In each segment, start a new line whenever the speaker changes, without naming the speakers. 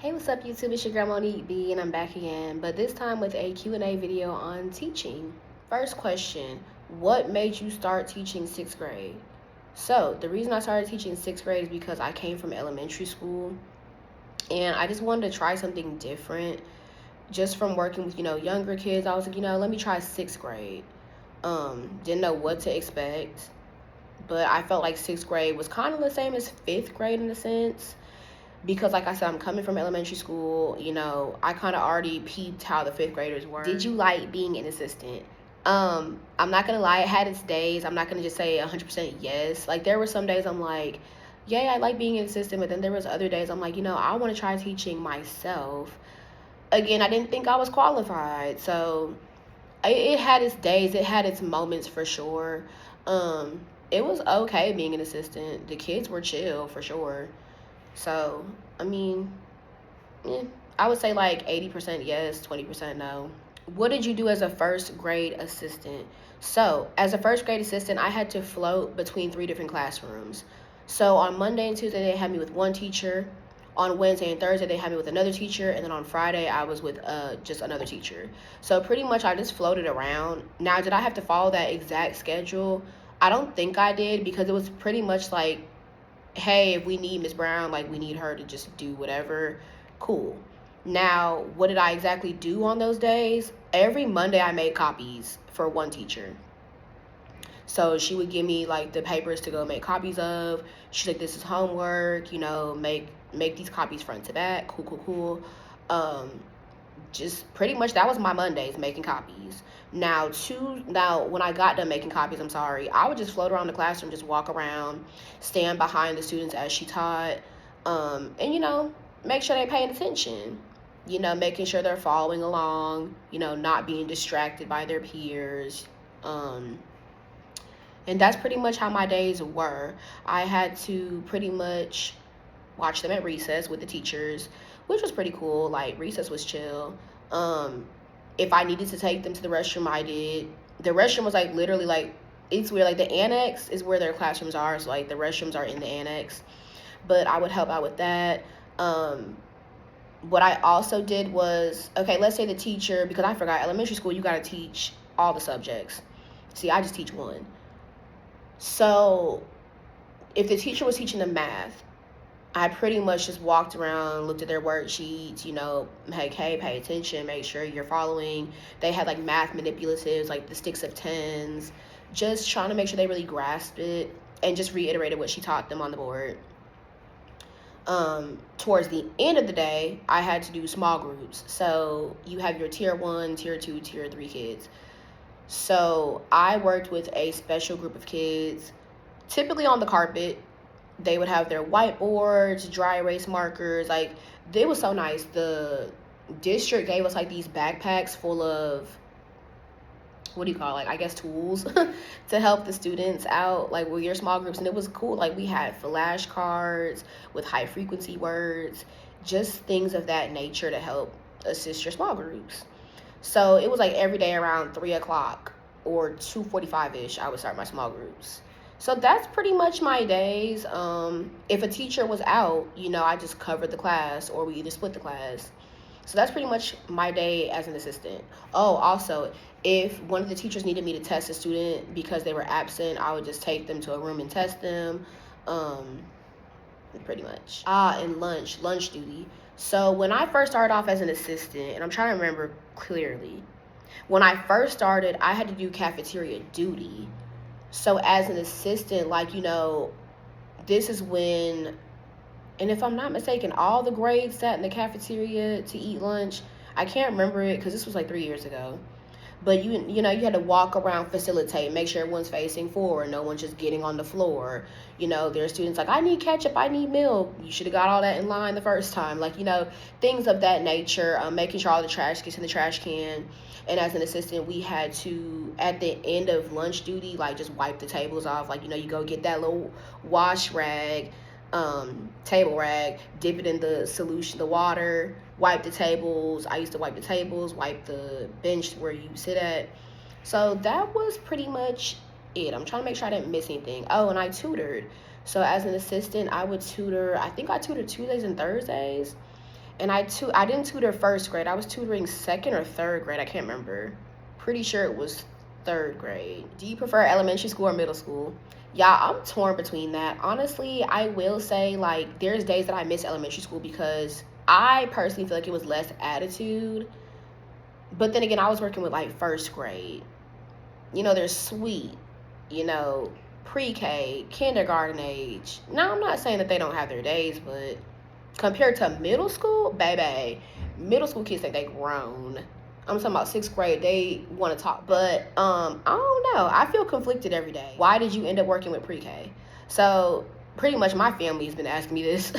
Hey, what's up YouTube? It's your girl Monique B and I'm back again, but this time with a Q&A video on teaching. First question, what made you start teaching 6th grade? So, the reason I started teaching 6th grade is because I came from elementary school and I just wanted to try something different. Just from working with, younger kids, I was like, let me try 6th grade. Didn't know what to expect, but I felt like 6th grade was kind of the same as 5th grade in a sense because like I said, I'm coming from elementary school, I kind of already peeped how the 5th graders were. Did you like being an assistant? I'm not gonna lie, it had its days. I'm not gonna just say 100% yes. Like there were some days I'm like, yeah, I like being an assistant, but then there was other days I'm like, I want to try teaching myself. Again, I didn't think I was qualified, so it had its days, it had its moments for sure. It was okay being an assistant. The kids were chill for sure. So, I mean, yeah, I would say like 80% yes, 20% no. What did you do as a first grade assistant? So, as a first grade assistant, I had to float between 3 different classrooms. So, on Monday and Tuesday, they had me with one teacher. On Wednesday and Thursday, they had me with another teacher. And then on Friday, I was with just another teacher. So, pretty much, I just floated around. Now, did I have to follow that exact schedule? I don't think I did because it was pretty much like, hey, if we need Miss Brown, like we need her to just do whatever, cool. Now, what did I exactly do on those days? Every Monday I made copies for one teacher. So she would give me like the papers to go make copies of. She's like, this is homework, make these copies front to back. Cool. Just pretty much that was my Mondays, making copies. Now when I got done making copies, I would just float around the classroom, just walk around, stand behind the students as she taught, and make sure they're paying attention, making sure they're following along, not being distracted by their peers. And that's pretty much how my days were. I had to pretty much watch them at recess with the teachers, which was pretty cool. Like recess was chill. If I needed to take them to the restroom, I did. The restroom was like literally like, it's weird. Like the annex is where their classrooms are, so like the restrooms are in the annex. But I would help out with that. What I also did was, okay, let's say the teacher, because I forgot, elementary school, you got to teach all the subjects. See, I just teach one. So if the teacher was teaching them math, I pretty much just walked around, looked at their worksheets, like, hey, pay attention, make sure you're following. They had like math manipulatives, like the sticks of tens, just trying to make sure they really grasped it and just reiterated what she taught them on the board. Towards the end of the day, I had to do small groups. So you have your tier 1, tier 2, tier 3 kids. So I worked with a special group of kids, typically on the carpet. They would have their whiteboards, dry erase markers. Like, they was so nice. The district gave us like these backpacks full of, what do you call it? Like, I guess tools to help the students out, like with your small groups. And it was cool. Like, we had flashcards with high frequency words, just things of that nature to help assist your small groups. So it was like every day around 3 o'clock or 2:45-ish, I would start my small groups. So that's pretty much my days. If a teacher was out, I just covered the class or we either split the class. So that's pretty much my day as an assistant. Oh, also, if one of the teachers needed me to test a student because they were absent, I would just take them to a room and test them. Pretty much. And lunch duty. So when I first started off as an assistant, and I'm trying to remember clearly, when I first started, I had to do cafeteria duty. So as an assistant, like, this is when, and if I'm not mistaken, all the grades sat in the cafeteria to eat lunch. I can't remember it because this was like 3 years ago. But you had to walk around, facilitate, make sure everyone's facing forward, no one's just getting on the floor. There are students like, I need ketchup, I need milk. You should have got all that in line the first time. Like, things of that nature, making sure all the trash gets in the trash can. And as an assistant, we had to, at the end of lunch duty, like just wipe the tables off. Like, you go get that little wash rag, table rag, dip it in the solution, the water, wipe the tables. I used to wipe the tables, wipe the bench where you sit at. So that was pretty much it. I'm trying to make sure I didn't miss anything. Oh, and I tutored. So as an assistant, I would tutor, I think I tutored Tuesdays and Thursdays. And I didn't tutor first grade. I was tutoring second or third grade. I can't remember. Pretty sure it was third grade. Do you prefer elementary school or middle school? Yeah, I'm torn between that. Honestly, I will say, like, there's days that I miss elementary school because I personally feel like it was less attitude. But then again, I was working with like first grade. They're sweet, you know, pre-K, kindergarten age. Now, I'm not saying that they don't have their days, but compared to middle school, baby, middle school kids think they grown. I'm talking about sixth grade, they want to talk. But I don't know. I feel conflicted every day. Why did you end up working with pre-K? So pretty much my family's been asking me this.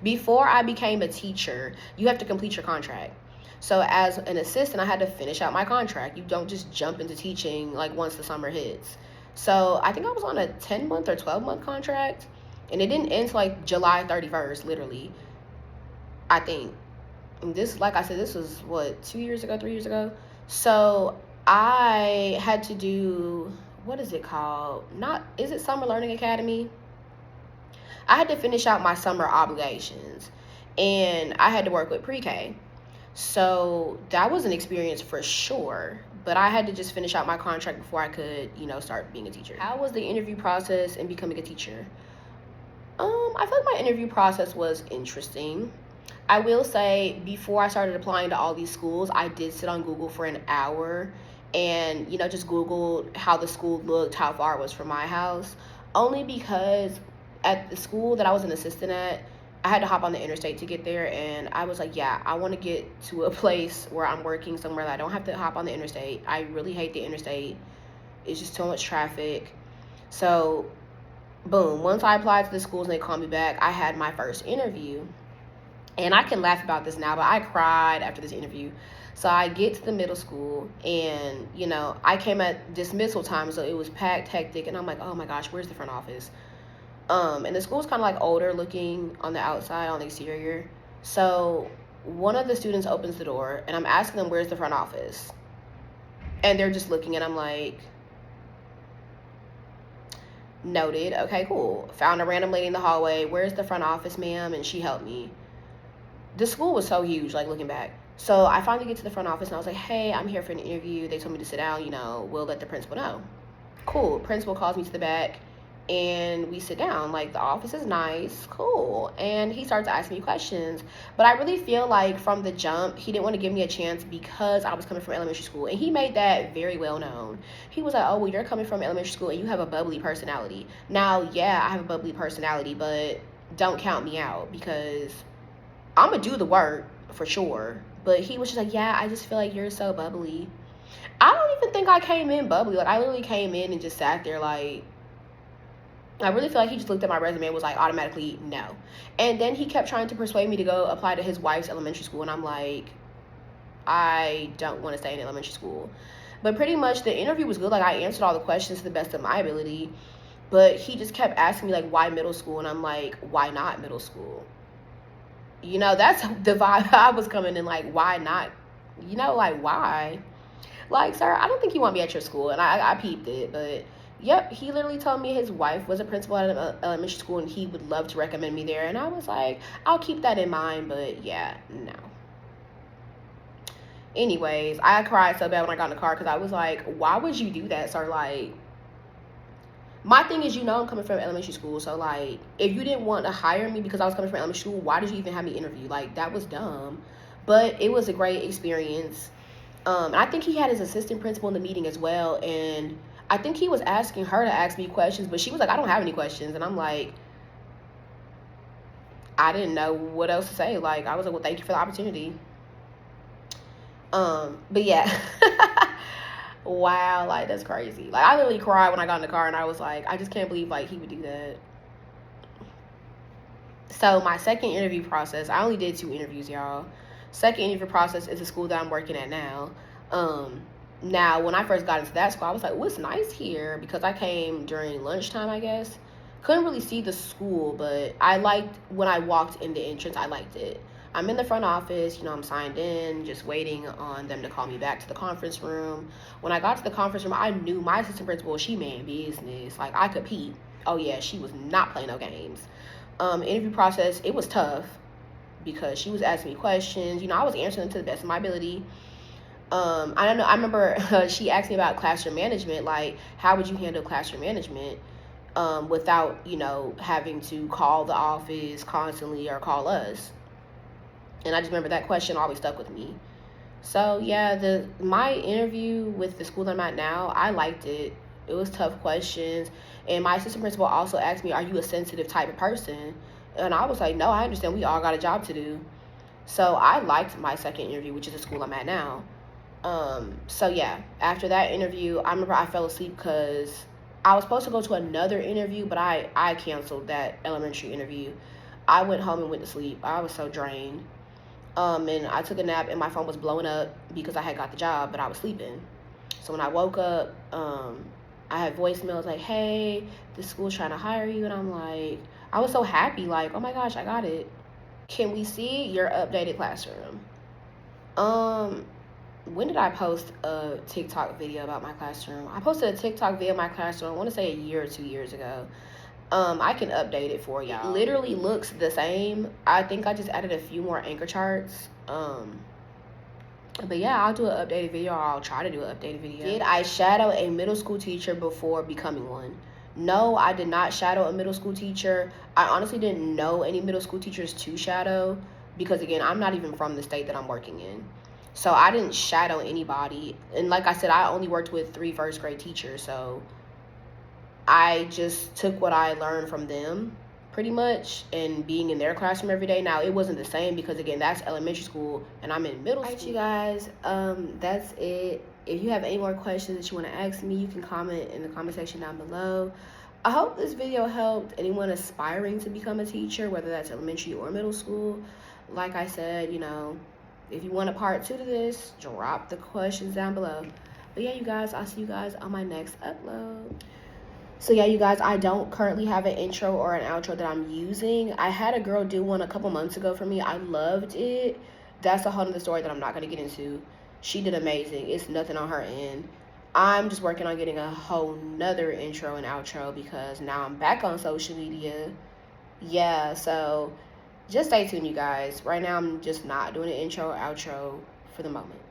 Before I became a teacher, you have to complete your contract. So as an assistant, I had to finish out my contract. You don't just jump into teaching like once the summer hits. So I think I was on a 10-month or 12-month contract, and it didn't end till like July 31st, literally. I think. And this, like I said, this was what, 2 years ago, 3 years ago. So I had to do, what is it called? Is it Summer Learning Academy? I had to finish out my summer obligations, and I had to work with pre-K. So that was an experience for sure. But I had to just finish out my contract before I could, start being a teacher. How was the interview process in becoming a teacher? I feel like my interview process was interesting. I will say, before I started applying to all these schools, I did sit on Google for an hour and, just Googled how the school looked, how far it was from my house. Only because at the school that I was an assistant at, I had to hop on the interstate to get there, and I was like, yeah, I want to get to a place where I'm working somewhere that I don't have to hop on the interstate. I really hate the interstate. It's just too much traffic. So, boom, once I applied to the schools and they called me back, I had my first interview. And I can laugh about this now, but I cried after this interview. So I get to the middle school, and, I came at dismissal time, so it was packed, hectic, and I'm like, oh my gosh, where's the front office? And the school's kind of like older looking on the outside, on the exterior. So one of the students opens the door, and I'm asking them, where's the front office? And they're just looking, and I'm like, noted. Okay, cool. Found a random lady in the hallway. Where's the front office, ma'am? And she helped me. The school was so huge, like, looking back. So I finally get to the front office, and I was like, hey, I'm here for an interview. They told me to sit down, we'll let the principal know. Cool. Principal calls me to the back, and we sit down. Like, the office is nice, cool. And he starts asking me questions. But I really feel like from the jump, he didn't want to give me a chance because I was coming from elementary school. And he made that very well known. He was like, oh, well, you're coming from elementary school and you have a bubbly personality. Now, yeah, I have a bubbly personality, but don't count me out because I'm going to do the work for sure. But he was just like, yeah, I just feel like you're so bubbly. I don't even think I came in bubbly. Like, I literally came in and just sat there like, I really feel like he just looked at my resume and was like, automatically, no. And then he kept trying to persuade me to go apply to his wife's elementary school. And I'm like, I don't want to stay in elementary school. But pretty much the interview was good. Like, I answered all the questions to the best of my ability. But he just kept asking me, like, why middle school? And I'm like, why not middle school? That's the vibe I was coming in, like, why not? Like, why? Like, sir, I don't think you want me at your school. And I peeped it, but yep, he literally told me his wife was a principal at an elementary school and he would love to recommend me there. And I was like, I'll keep that in mind, but yeah, no. Anyways, I cried so bad when I got in the car because I was like, why would you do that, sir? Like, my thing is, I'm coming from elementary school, so, like, if you didn't want to hire me because I was coming from elementary school, why did you even have me interview? Like, that was dumb. But it was a great experience. And I think he had his assistant principal in the meeting as well, and I think he was asking her to ask me questions, but she was like, I don't have any questions. And I'm like, I didn't know what else to say. Like, I was like, well, thank you for the opportunity. But yeah. Wow, like, that's crazy. Like, I literally cried when I got in the car, and I was like, I just can't believe, like, he would do that. So my second interview process, I only did 2 interviews, y'all. Second interview process is the school that I'm working at now. Now, when I first got into that school, I was like, oh, it's nice here, because I came during lunchtime, I guess. Couldn't really see the school, but I liked, when I walked in the entrance, I liked it. I'm in the front office, I'm signed in, just waiting on them to call me back to the conference room. When I got to the conference room, I knew my assistant principal, she meant business. Like, I could peep. Oh, yeah, she was not playing no games. Interview process, it was tough because she was asking me questions. I was answering them to the best of my ability. I don't know. I remember she asked me about classroom management, like how would you handle classroom management without, having to call the office constantly or call us. And I just remember that question always stuck with me. So yeah, my interview with the school I'm at now, I liked it. It was tough questions, and my assistant principal also asked me, "Are you a sensitive type of person?" And I was like, "No, I understand. We all got a job to do." So I liked my second interview, which is the school I'm at now. So yeah, after that interview, I remember I fell asleep because I was supposed to go to another interview, but I canceled that elementary interview. I went home and went to sleep. I was so drained. And I took a nap and my phone was blowing up because I had got the job, but I was sleeping. So when I woke up, I had voicemails like, "Hey, this school's trying to hire you," and I'm like, I was so happy, like, "Oh my gosh, I got it. Can we see your updated classroom?" Um, when did I post a TikTok video about my classroom? I posted a TikTok video of my classroom, I want to say a year or 2 years ago. I can update it for y'all. It literally looks the same. I think I just added a few more anchor charts. But yeah, I'll do an updated video, or I'll try to do an updated video. Did I shadow a middle school teacher before becoming one? No, I did not shadow a middle school teacher. I honestly didn't know any middle school teachers to shadow because, again, I'm not even from the state that I'm working in. So I didn't shadow anybody. And like I said, I only worked with 3 first grade teachers. So I just took what I learned from them pretty much and being in their classroom every day. Now, it wasn't the same because, again, that's elementary school and I'm in middle school. All right, you guys, that's it. If you have any more questions that you want to ask me, you can comment in the comment section down below. I hope this video helped anyone aspiring to become a teacher, whether that's elementary or middle school. Like I said, if you want a part 2 to this, drop the questions down below. But yeah, you guys, I'll see you guys on my next upload. So yeah, you guys, I don't currently have an intro or an outro that I'm using. I had a girl do one a couple months ago for me. I loved it. That's a whole other story that I'm not going to get into. She did amazing. It's nothing on her end. I'm just working on getting a whole nother intro and outro because now I'm back on social media. Yeah, so just stay tuned, you guys. Right now, I'm just not doing an intro or outro for the moment.